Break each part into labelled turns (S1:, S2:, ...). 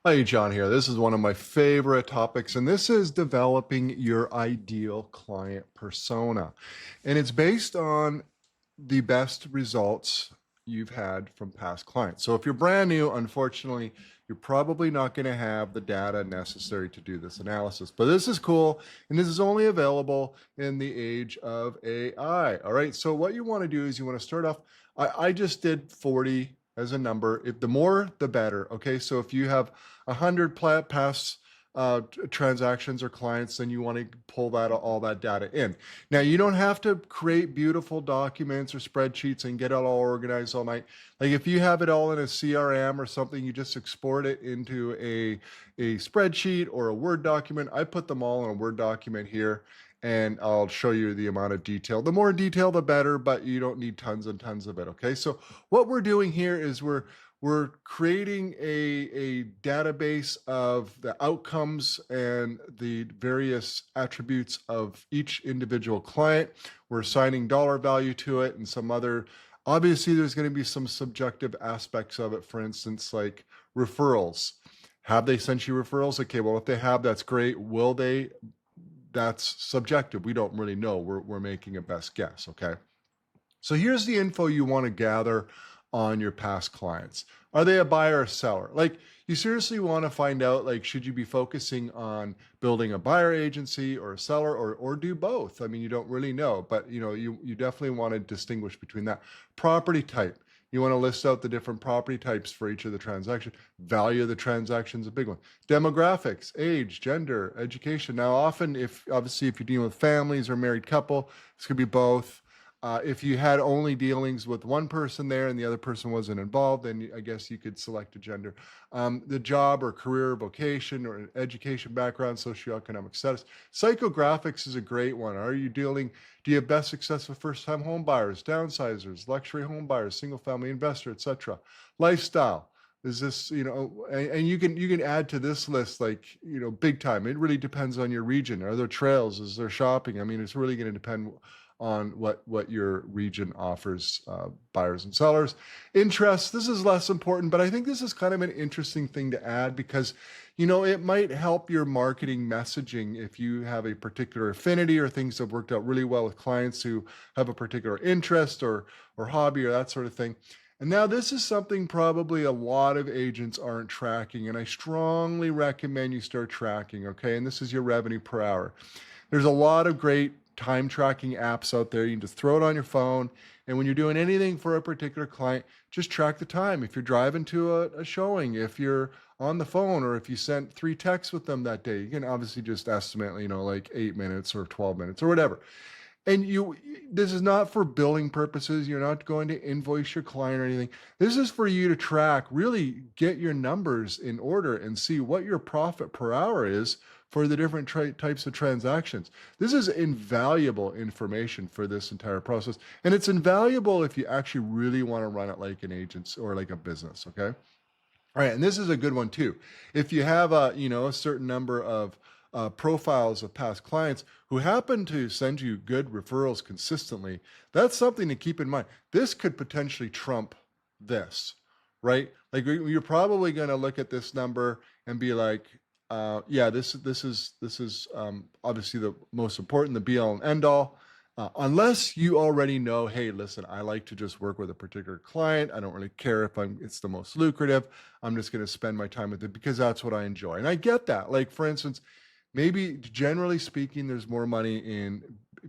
S1: Hi, John here. This is one of my favorite topics, and this is developing your ideal client persona. And it's based on the best results you've had from past clients. So if you're brand new, unfortunately, you're probably not going to have the data necessary to do this analysis. But this is cool, and this is only available in the age of AI. All right. So what you want to do is you want to start off. I just did 40 as a number. If the more, the better. Okay. So if you have 100 past transactions or clients, then you want to pull that all that data in. Now, you don't have to create beautiful documents or spreadsheets and get it all organized all night. Like if you have it all in a CRM or something, you just export it into a spreadsheet or a Word document. I put them all in a Word document here, and I'll show you the amount of detail. The more detail, the better, but you don't need tons and tons of it, okay? So what we're doing here is we're creating a database of the outcomes and the various attributes of each individual client. We're assigning dollar value to it and some other, obviously there's going to be some subjective aspects of it. For instance, like referrals. Have they sent you referrals? Okay, well, if they have, that's great. Will they? That's subjective. We don't really know. We're making a best guess, okay? So here's the info you want to gather on your past clients. Are they a buyer or seller? Like you seriously want to find out, like, should you be focusing on building a buyer agency or a seller or do both? I mean, you don't really know, but you definitely want to distinguish between that. Property type. You want to list out the different property types for each of the transactions. Value of the transaction is a big one. Demographics, age, gender, education. Now, often, obviously if you're dealing with families or married couple, this could be both. If you had only dealings with one person there and the other person wasn't involved, then I guess you could select a gender. The job or career, vocation or education background, socioeconomic status. Psychographics is a great one. Do you have best success with first-time home buyers, downsizers, luxury home buyers, single-family investor, etc. Lifestyle. Is this, and you can add to this list, like, big time. It really depends on your region. Are there trails? Is there shopping? I mean, it's really going to depend on what your region offers buyers and sellers. Interests, this is less important, but I think this is kind of an interesting thing to add because, it might help your marketing messaging if you have a particular affinity or things that have worked out really well with clients who have a particular interest or hobby or that sort of thing. And now this is something probably a lot of agents aren't tracking, and I strongly recommend you start tracking, okay? And this is your revenue per hour. There's a lot of great time tracking apps out there. You can just throw it on your phone. And when you're doing anything for a particular client, just track the time. If you're driving to a showing, if you're on the phone, or if you sent 3 texts with them that day, you can obviously just estimate, like 8 minutes or 12 minutes or whatever. And this is not for billing purposes. You're not going to invoice your client or anything. This is for you to track, really get your numbers in order and see what your profit per hour is for the different types of transactions. This is invaluable information for this entire process. And it's invaluable if you actually really want to run it like an agent or like a business, okay? All right, and this is a good one too. If you have a certain number of profiles of past clients who happen to send you good referrals consistently, that's something to keep in mind. This could potentially trump this, right? Like you're probably going to look at this number and be like, yeah, this is obviously the most important, the be all and end all. Unless you already know, hey, listen, I like to just work with a particular client. I don't really care if it's the most lucrative. I'm just going to spend my time with it because that's what I enjoy. And I get that. Like, for instance, maybe generally speaking, there's more money in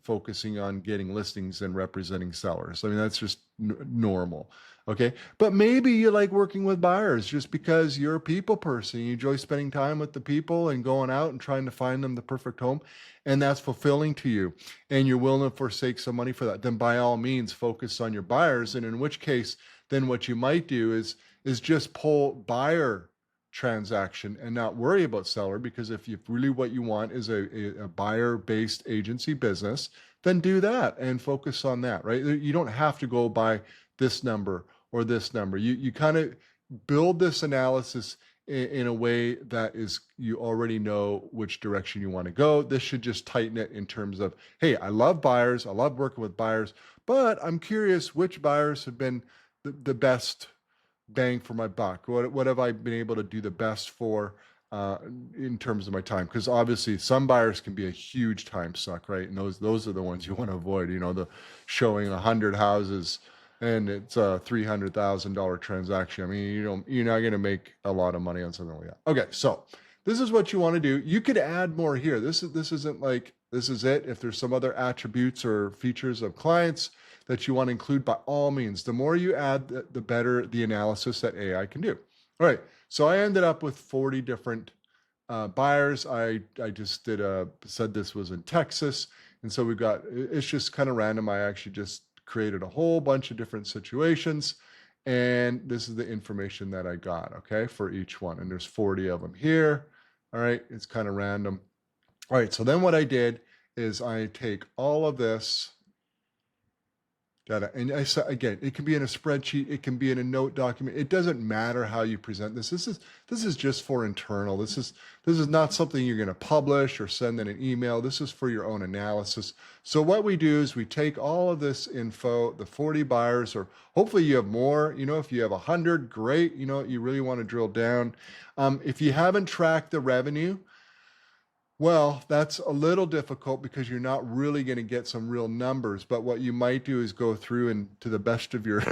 S1: focusing on getting listings than representing sellers. I mean, that's just normal. Okay. But maybe you like working with buyers just because you're a people person. You enjoy spending time with the people and going out and trying to find them the perfect home. And that's fulfilling to you. And you're willing to forsake some money for that. Then by all means, focus on your buyers. And in which case, then what you might do is just pull buyer transaction and not worry about seller, because if you really what you want is a buyer-based agency business, then do that and focus on that, right? You don't have to go by this number or this number. You kind of build this analysis in a way that is, you already know which direction you want to go. This should just tighten it in terms of, hey, I love buyers, I love working with buyers, but I'm curious which buyers have been the best bang for my buck? What have I been able to do the best for uh, in terms of my time? Because obviously some buyers can be a huge time suck, right? And those are the ones you want to avoid. The showing 100 houses and it's a $300,000 transaction. I mean, you're not going to make a lot of money on something like that. Okay, so this is what you want to do. You could add more here. This isn't like this is it. If there's some other attributes or features of clients that you want to include, by all means, the more you add, the better the analysis that AI can do. All right, so I ended up with 40 different buyers. I just said this was in Texas, and so we've got, it's just kind of random. I actually just created a whole bunch of different situations, and this is the information that I got, okay, for each one. And there's 40 of them here. All right, it's kind of random. All right, so then what I did is I take all of this data, and I said, again, it can be in a spreadsheet, it can be in a note document. It doesn't matter how you present this. This is just for internal. This is not something you're going to publish or send in an email. This is for your own analysis. So what we do is we take all of this info, the 40 buyers, or hopefully you have more. If you have 100, great. You really want to drill down. If you haven't tracked the revenue, well, that's a little difficult because you're not really going to get some real numbers. But what you might do is go through and, to the best of your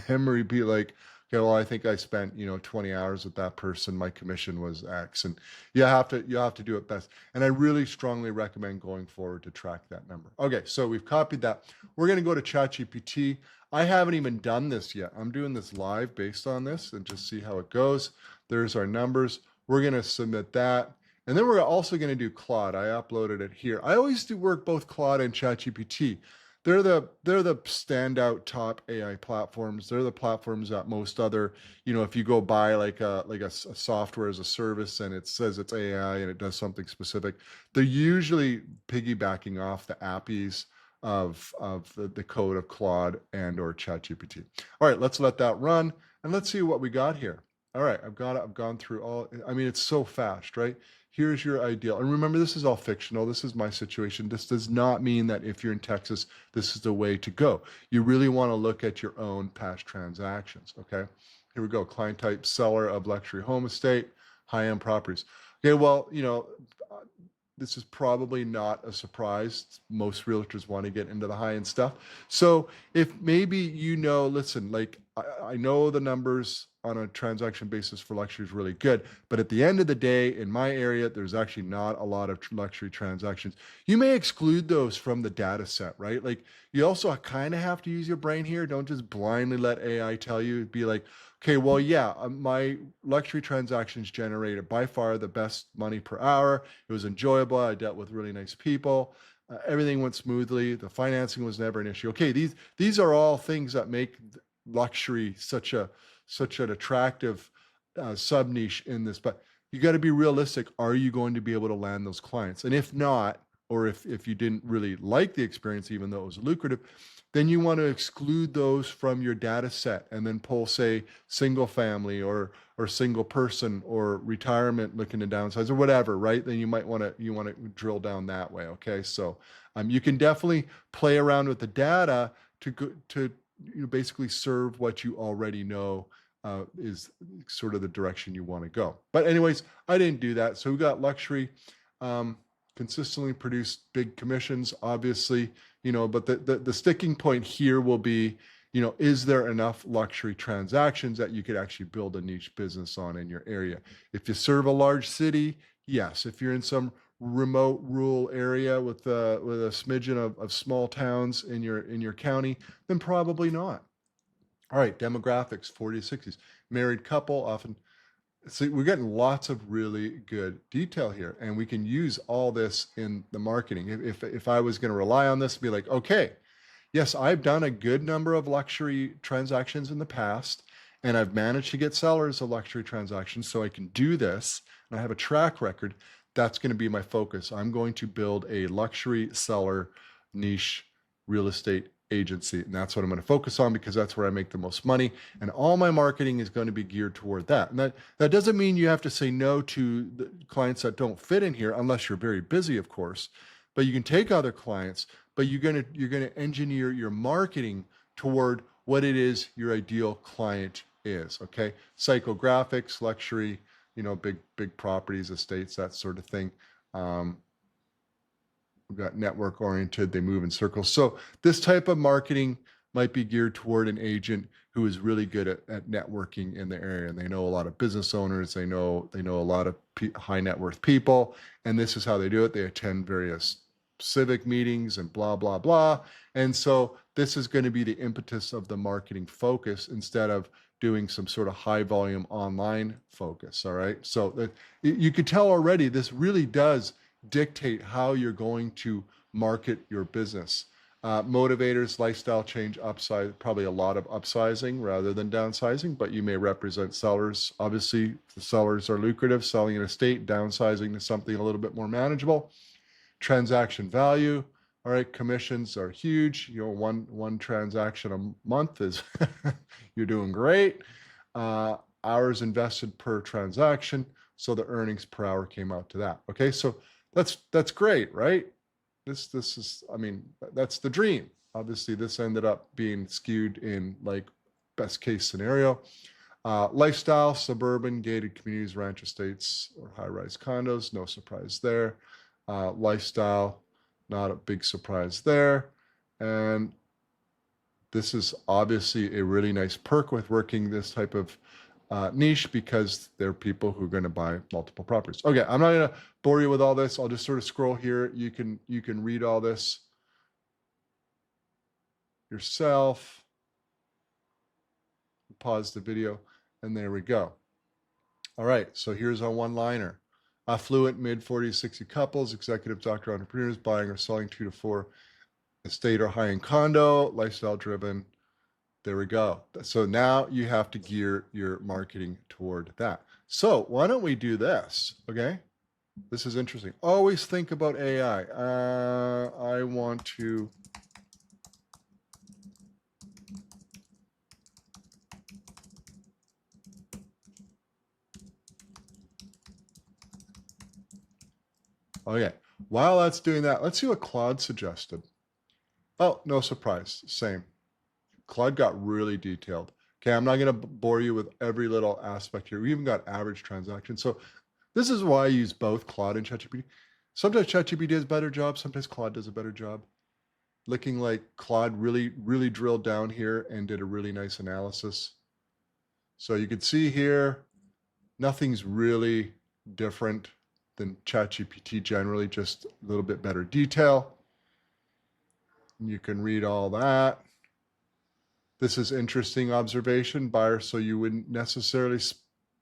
S1: memory, be like, okay, well, I think I spent 20 hours with that person. My commission was X, and you have to do it best. And I really strongly recommend going forward to track that number. Okay, so we've copied that. We're going to go to ChatGPT. I haven't even done this yet. I'm doing this live based on this and just see how it goes. There's our numbers. We're going to submit that. And then we're also going to do Claude. I uploaded it here. I always do work both Claude and ChatGPT. They're the standout top AI platforms. They're the platforms that most other, if you go buy like a software as a service and it says it's AI and it does something specific, they're usually piggybacking off the APIs of the code of Claude and or ChatGPT. All right, let's let that run and let's see what we got here. All right, I've gone through all. I mean, it's so fast, right? Here's your ideal. And remember, this is all fictional. This is my situation. This does not mean that if you're in Texas, this is the way to go. You really want to look at your own past transactions, okay? Here we go. Client type, seller of luxury home estate, high-end properties. Okay, well, this is probably not a surprise. Most realtors want to get into the high-end stuff. So if maybe listen, like I know the numbers on a transaction basis for luxury is really good, but at the end of the day, in my area, there's actually not a lot of luxury transactions. You may exclude those from the data set, right? Like you also kind of have to use your brain here. Don't just blindly let AI tell you. Be like, okay, well, yeah, my luxury transactions generated by far the best money per hour. It was enjoyable. I dealt with really nice people. Everything went smoothly. The financing was never an issue. Okay, these are all things that make luxury such an attractive sub niche in this. But you got to be realistic. Are you going to be able to land those clients? And if not, or if you didn't really like the experience, even though it was lucrative, then you want to exclude those from your data set and then pull, say, single family or single person or retirement looking to downsize or whatever, right? Then you want to drill down that way. Okay, so you can definitely play around with the data to basically serve what you already know is sort of the direction you want to go. But anyways, I didn't do that. So we got luxury. Consistently produced big commissions, obviously, but the sticking point here will be, is there enough luxury transactions that you could actually build a niche business on in your area? If you serve a large city, yes. If you're in some remote rural area with a smidgen of small towns in your county, then probably not. All right, demographics, 40 to 60s, married couple, often. So we're getting lots of really good detail here, and we can use all this in the marketing. If I was going to rely on this, be like, okay, yes, I've done a good number of luxury transactions in the past, and I've managed to get sellers of luxury transactions, so I can do this, and I have a track record. That's going to be my focus. I'm going to build a luxury seller niche real estate agency, and that's what I'm going to focus on because that's where I make the most money, and all my marketing is going to be geared toward that. And that doesn't mean you have to say no to the clients that don't fit in here unless you're very busy, of course, but you can take other clients, but you're going to engineer your marketing toward what it is your ideal client is. Okay, psychographics, luxury, big properties, estates, that sort of thing. We've got network oriented, they move in circles. So this type of marketing might be geared toward an agent who is really good at networking in the area. And they know a lot of business owners, they know a lot of high net worth people, and this is how they do it. They attend various civic meetings and blah, blah, blah. And so this is going to be the impetus of the marketing focus instead of doing some sort of high volume online focus. All right. So you could tell already this really does dictate how you're going to market your business. Motivators, lifestyle change, upsize, probably a lot of upsizing rather than downsizing, but you may represent sellers. Obviously, the sellers are lucrative, selling an estate, downsizing to something a little bit more manageable. Transaction value, all right, commissions are huge. One transaction a month is you're doing great. Hours invested per transaction, so the earnings per hour came out to that. Okay, so that's great, right? This is, I mean, that's the dream. Obviously, this ended up being skewed in like best case scenario. Lifestyle, suburban, gated communities, ranch estates, or high-rise condos, no surprise there. Lifestyle, not a big surprise there. And this is obviously a really nice perk with working this type of niche because there are people who are going to buy multiple properties. Okay, I'm not going to bore you with all this. I'll just sort of scroll here. You can read all this yourself. Pause the video, and there we go. All right, so here's our one-liner. Affluent mid-40s, 60 couples, executive doctor entrepreneurs buying or selling 2 to 4 estate or high-end condo, lifestyle-driven. There we go. So now you have to gear your marketing toward that. So why don't we do this, okay? This is interesting. Always think about AI. I want to... Okay, while that's doing that, let's see what Claude suggested. Oh, no surprise, same. Claude got really detailed. Okay, I'm not going to bore you with every little aspect here. We even got average transactions. So this is why I use both Claude and ChatGPT. Sometimes ChatGPT does a better job. Sometimes Claude does a better job. Looking like Claude really, really drilled down here and did a really nice analysis. So you can see here, nothing's really different than ChatGPT generally, just a little bit better detail. You can read all that. This is interesting observation, buyer, so you wouldn't necessarily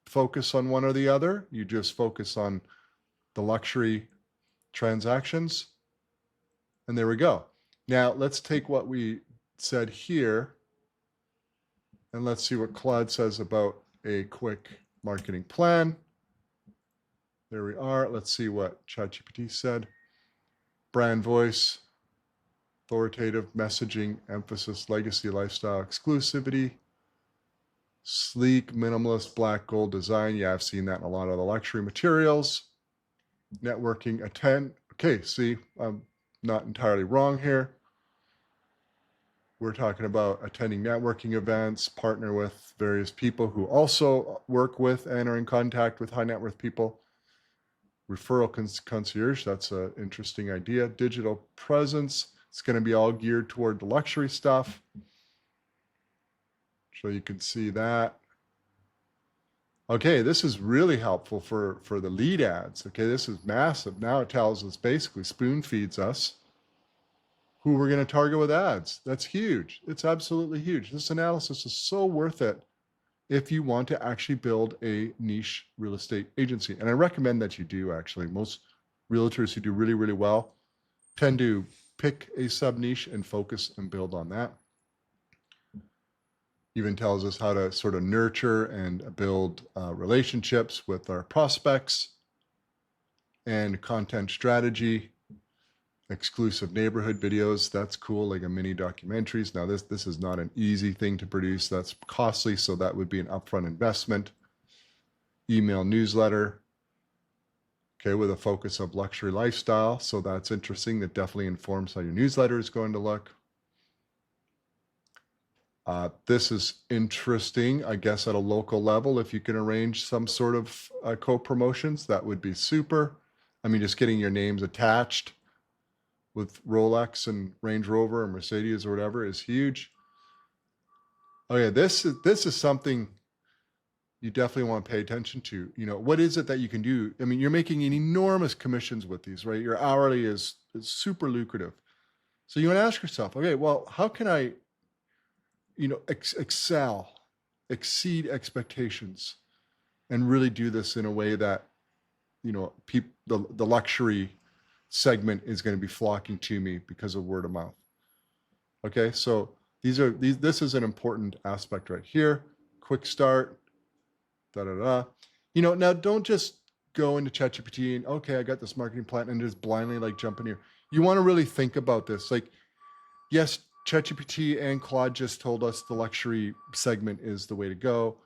S1: focus on one or the other. You just focus on the luxury transactions. And there we go. Now let's take what we said here and let's see what Claude says about a quick marketing plan. There we are. Let's see what ChatGPT said. Brand voice, authoritative messaging, emphasis, legacy, lifestyle, exclusivity, sleek, minimalist, black gold design. Yeah, I've seen that in a lot of the luxury materials. Networking, attend. Okay, see, I'm not entirely wrong here. We're talking about attending networking events, partner with various people who also work with and are in contact with high net worth people. Referral concierge, that's an interesting idea. Digital presence, it's going to be all geared toward the luxury stuff. So you can see that. Okay, this is really helpful for the lead ads. Okay, this is massive. Now it tells us, basically spoon feeds us who we're going to target with ads. That's huge. It's absolutely huge. This analysis is so worth it if you want to actually build a niche real estate agency. And I recommend that you do, actually. Most realtors who do really, really well tend to pick a sub niche and focus and build on that. Even tells us how to sort of nurture and build relationships with our prospects, and content strategy, exclusive neighborhood videos. That's cool, like a mini documentaries. Now this is not an easy thing to produce. That's costly, so that would be an upfront investment. Email newsletter, okay, with a focus of luxury lifestyle. So that's interesting. That definitely informs how your newsletter is going to look. This is interesting, I guess, at a local level. If you can arrange some sort of co-promotions, that would be super. I mean, just getting your names attached with Rolex and Range Rover and Mercedes or whatever is huge. Oh yeah, this is something you definitely want to pay attention to. You know, what is it that you can do? I mean, you're making an enormous commissions with these, right? Your hourly is super lucrative. So you want to ask yourself, okay, well, how can I, excel, exceed expectations, and really do this in a way that, the luxury segment is going to be flocking to me because of word of mouth. Okay, so this is an important aspect right here. Quick start, da da da. Now don't just go into ChatGPT and okay, I got this marketing plan and just blindly like jump in here. You want to really think about this. Like, yes, ChatGPT and Claude just told us the luxury segment is the way to go.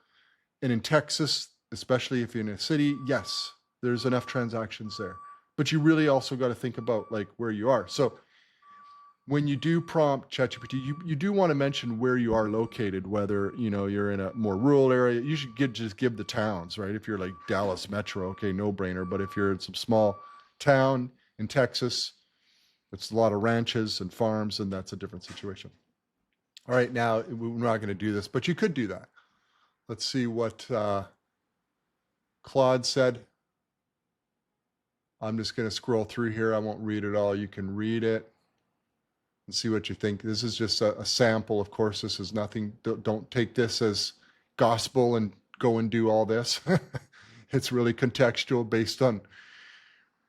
S1: And in Texas, especially if you're in a city, yes, there's enough transactions there. But you really also got to think about like where you are. So when you do prompt ChatGPT, you do want to mention where you are located, whether you're in a more rural area. You should just give the towns, right? If you're like Dallas Metro, okay, no brainer. But if you're in some small town in Texas, it's a lot of ranches and farms, and that's a different situation. All right, now we're not going to do this, but you could do that. Let's see what Claude said. I'm just going to scroll through here. I won't read it all. You can read it and see what you think. This is just a sample. Of course, this is nothing. Don't take this as gospel and go and do all this. It's really contextual based on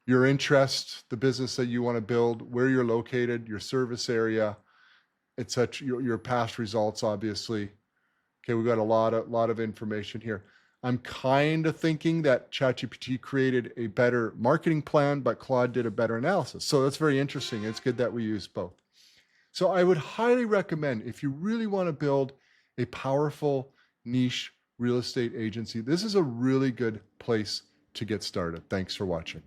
S1: your interest, the business that you want to build, where you're located, your service area, etc. Your past results, obviously. Okay, we've got a lot of information here. I'm kind of thinking that ChatGPT created a better marketing plan, but Claude did a better analysis. So that's very interesting. It's good that we use both. So I would highly recommend, if you really want to build a powerful niche real estate agency, this is a really good place to get started. Thanks for watching.